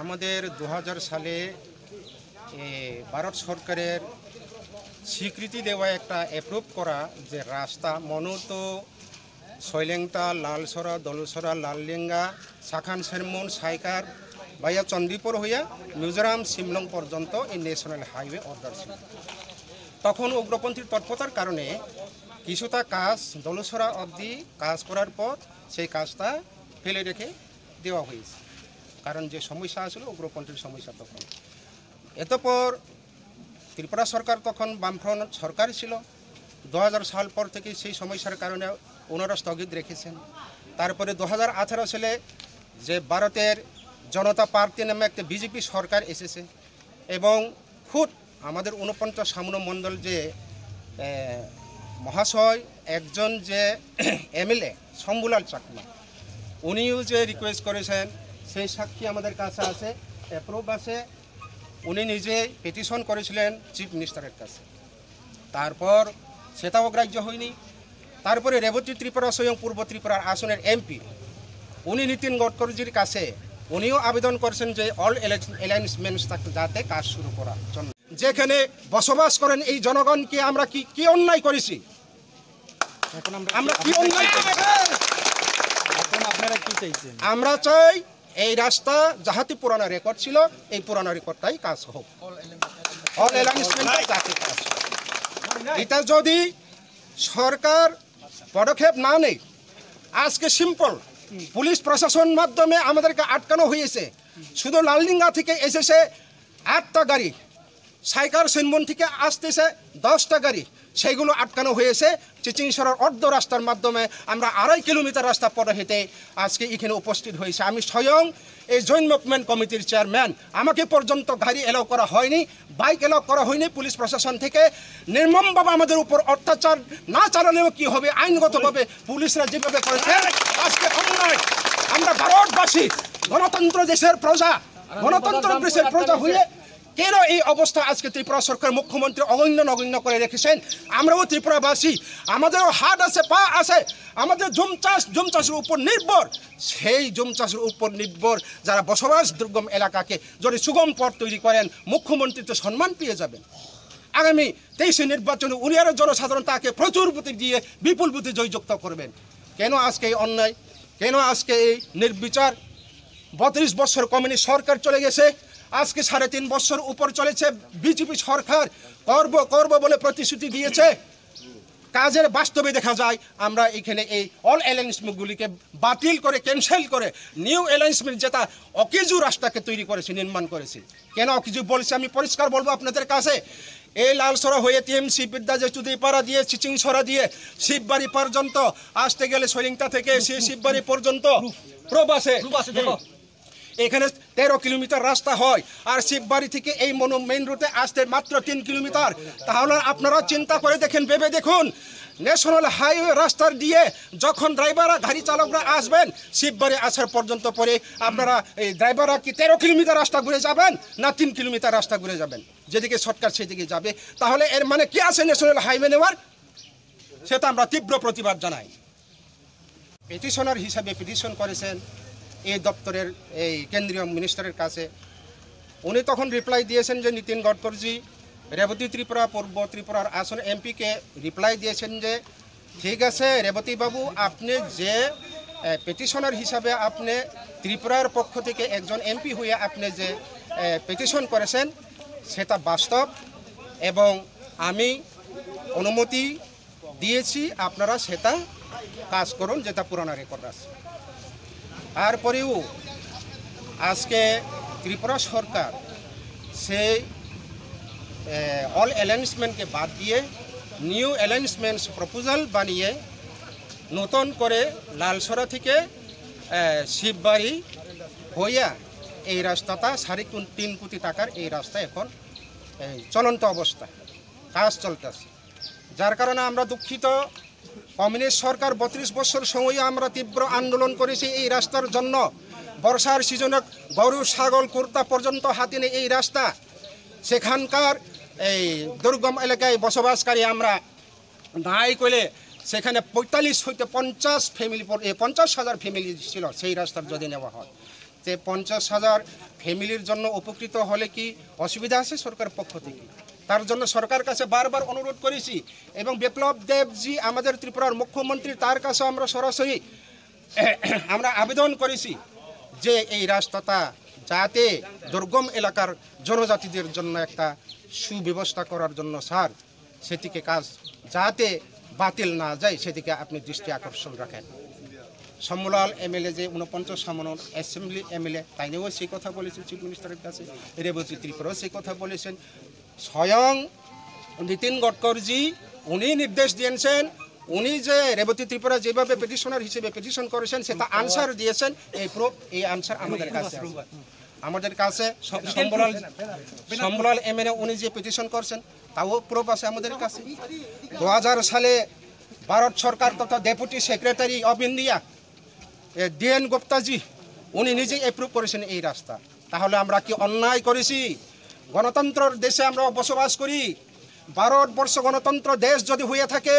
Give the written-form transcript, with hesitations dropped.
আমাদের 2000 সালে ভারত সরকারের স্বীকৃতি দেওয়া একটা অ্যাপ্রুভ করা যে রাস্তা মনোত সৈলেংতা লালসরা দলসরা লাললেঙ্গা সাখান সেরমন সাইকার ভাইয়া চন্দ্রীপুর হইয়া মিজোরাম শিমলং পর্যন্ত এই ন্যাশনাল হাইওয়ে অর্ডার ছিল। তখন উগ্রপন্থীর তৎপরতার কারণে কিছুটা কাজ দলসরা অবধি কাজ করার পর সেই কাজটা ফেলে রেখে দেওয়া হয়েছে, কারণ যে সমস্যা আসলে উগ্রপন্থীর সমস্যা। তখন এতপর ত্রিপুরা সরকার তখন বামফ্রন্ট সরকার ছিল, 2000 সাল পর থেকে সেই সমস্যার কারণে ওনারা স্থগিত রেখেছেন। তারপরে 2018 সালে যে ভারতের জনতা পার্টি নামে একটা বিজেপি সরকার এসেছে এবং খুদ আমাদের 49 সামন মণ্ডল যে মহাশয় একজন যে এমএলএ শম্ভুলাল চাকমা, উনিও যে রিকোয়েস্ট করেছেন সেই সাক্ষী আমাদের কাছে আছে, অ্যাপ্রুভ আছে। উনি নিজে পিটিশন করেছিলেন চিফ মিনিস্টারের কাছে, তারপর সেটাও গ্রাহ্য হয়নি। তারপরে রেবতী ত্রিপুরা স্বয়ং পূর্ব ত্রিপুরার আসনের এমপি উনি নীতিন গডকরিজির কাছে উনিও আবেদন করেছেন যে অল অ্যালাইন্সমেন্টস যাতে কাজ শুরু করার জন্য। যেখানে বসবাস করেন এই জনগণকে আমরা কি অন্যায় করেছি, আমরা কি অন্যায় করেছি? আমরা চাই এই রাস্তা যাহাতে পুরানো রেকর্ড ছিল এই পুরানো রেকর্ডটাই কাজ হোক, অল অ্যালাইন্সমেন্ট যাতে কাজ হোক। এটা যদি সরকার পদক্ষেপ না নেয়, আজকে সিম্পল পুলিশ প্রশাসন মাধ্যমে আমাদেরকে আটকানো হয়েছে। শুধু লালডিঙ্গা থেকে এসেছে 8টা গাড়ি, সাইকার সেনমন থেকে আসতেছে 10টা গাড়ি, সেইগুলো আটকানো হয়েছে চিচিংসরার অর্ধ রাস্তার মাধ্যমে। আমরা 2.5 কিলোমিটার রাস্তা পরে হেঁটে আজকে এখানে উপস্থিত হয়েছে। আমি স্বয়ং এই জয়েন্ট মুভমেন্ট কমিটির চেয়ারম্যান, আমাকে পর্যন্ত গাড়ি এলাও করা হয়নি, বাইক এলাও করা হয়নি। পুলিশ প্রশাসন থেকে নির্মমভাবে আমাদের উপর অত্যাচার না চালালেও কি হবে, আইনগতভাবে পুলিশরা যেভাবে করেছে আজকে অন্যায়। আমরা ভারতবাসী, গণতন্ত্র দেশের প্রজা, গণতন্ত্র দেশের প্রজা হয়ে কেন এই অবস্থা আজকে ত্রিপুরা সরকার মুখ্যমন্ত্রী অগণ্য করে রেখেছেন? আমরাও ত্রিপুরাবাসী, আমাদেরও হাত আছে, পা আছে, আমাদের জুম চাষের উপর নির্ভর। সেই জুম চাষের উপর নির্ভর যারা বসবাস দুর্গম এলাকাকে যদি সুগম পথ তৈরি করেন, মুখ্যমন্ত্রী তো সম্মান পেয়ে যাবেন। আগামী 23 নির্বাচনে উনি আরও জনসাধারণ তাকে প্রচুর ভোটে দিয়ে বিপুল ভোটে জয়যুক্ত করবেন। কেন আজকে এই অন্যায়, কেন আজকে এই নির্বিচার? 32 বছর কমিউনিস্ট সরকার চলে গেছে, আজকে 3.5 বছর উপর চলেছে বিজেপি সরকার। করব বলে প্রতিশ্রুতি দিয়েছে, কাজের বাস্তবে দেখা যায় আমরা এখানে এই অল অ্যালাইন্সমেন্টগুলিকে বাতিল করে, ক্যান্সেল করে নিউ অ্যালাইন্সমেন্ট যেটা অকেজু রাস্তাকে তৈরি করেছে, নির্মাণ করেছে। কেন অকেজু বলছে আমি পরিষ্কার বলবো আপনাদের কাছে। এই লালসরা হয়ে টিএমসি বিদ্যাজে চুদিপাড়া দিয়ে চিচিংসরা দিয়ে শিববাড়ি পর্যন্ত আসতে গেলে সৈলিংটা থেকে সেই শিববাড়ি পর্যন্ত প্রবাসে এখানে 13 কিলোমিটার রাস্তা হয়, আর শিববাড়ি থেকে এই মেইন রুটে আসতে মাত্র 3 কিলোমিটার। তাহলে আপনারা চিন্তা করে দেখেন, ভেবে দেখুন, ন্যাশনাল হাইওয়ে রাস্তার দিয়ে যখন ড্রাইভাররা, গাড়ি চালকরা আসবেন শিববাড়ি আসার পর্যন্ত পরে আপনারা এই ড্রাইভাররা কি 13 কিলোমিটার রাস্তা ঘুরে যাবেন না 3 কিলোমিটার রাস্তা ঘুরে যাবেন? যেদিকে শর্টকাট সেদিকে যাবে। তাহলে এর মানে কি আছে ন্যাশনাল হাইওয়ে নেওয়ার? সেটা আমরা তীব্র প্রতিবাদ জানাই। পিটিশনার হিসাবে পিটিশন করেছেন এই দপ্তরের এই কেন্দ্রীয় মিনিস্টারের কাছে। উনি তখন রিপ্লাই দিয়েছেন যে নীতিন গডকরিজি রেবতী ত্রিপুরা পূর্ব ত্রিপুরার আসন এমপিকে রিপ্লাই দিয়েছেন যে ঠিক আছে রেবতী বাবু, আপনি যে পিটিশনার হিসাবে আপনি ত্রিপুরার পক্ষ থেকে একজন এমপি হয়ে আপনি যে পিটিশন করেছেন সেটা বাস্তব এবং আমি অনুমতি দিয়েছি, আপনারা সেটা কাজ করুন যেটা পুরানো রেকর্ড আছে। তারপরেও আজকে ত্রিপুরা সরকার সেই অল অ্যালাইন্সমেন্টকে বাদ দিয়ে নিউ অ্যালাইন্সমেন্টস প্রপোজাল বানিয়ে নতুন করে লালসরা থেকে শিববাড়ি হইয়া এই রাস্তাটা 3.5 কোটি টাকার এই রাস্তা এখন চলন্ত অবস্থা কাজ চলতেছে, যার কারণে আমরা দুঃখিত। কমিউনিস্ট সরকার 32 বছর সময় আমরা তীব্র আন্দোলন করেছি এই রাস্তার জন্য। বর্ষার সিজনে গরু ছাগল কুর্তা পর্যন্ত হাতে নেই এই রাস্তা। সেখানকার এই দুর্গম এলাকায় বসবাসকারী আমরা নাই করলে সেখানে 45 হইতে 50,000 ফ্যামিলি ছিল সেই রাস্তার যদি নেওয়া হয়। যে 50,000 ফ্যামিলির জন্য উপকৃত হলে কি অসুবিধা আছে সরকারের পক্ষ থেকে? তার জন্য সরকার কাছে বারবার অনুরোধ করেছি এবং বিপ্লব দেবজি আমাদের ত্রিপুরার মুখ্যমন্ত্রী, তার কাছে আমরা সরাসরি আমরা আবেদন করেছি যে এই রাস্তাটা যাতে দুর্গম এলাকার জনজাতিদের জন্য একটা সুব্যবস্থা করার জন্য স্যার সেদিকে কাজ যাতে বাতিল না যায় সেদিকে আপনি দৃষ্টি আকর্ষণ রাখেন। শম্ভুলাল এমএলএ যে 49 সামনের অ্যাসেম্বলি এমএলএ তাইনেও সেই কথা বলেছেন চিফ মিনিস্টারের কাছে, রেবতী ত্রিপুরাও সেই কথা বলেছেন। স্বয়ং নীতিন গডকরিজি উনি নির্দেশ দিয়েছেন, উনি যে রেবতী ত্রিপুরা যেভাবে পিটিশনার হিসেবে পিটিশন করেছেন সেটা আনসার দিয়েছেন। এই আনসার আমাদের কাছে শম্ভুলাল এমএলএ উনি যে পিটিশন করছেন তাও প্রুফ আছে আমাদের কাছে। 2000 সালে ভারত সরকার তথা deputy secretary of India D N Guptaji উনি নিজেই অ্যাপ্রুভ করেছেন এই রাস্তা। তাহলে আমরা কি অন্যায় করেছি? গণতন্ত্রের দেশে আমরা বসবাস করি। ভারতবর্ষ গণতন্ত্র দেশ যদি হয়ে থাকে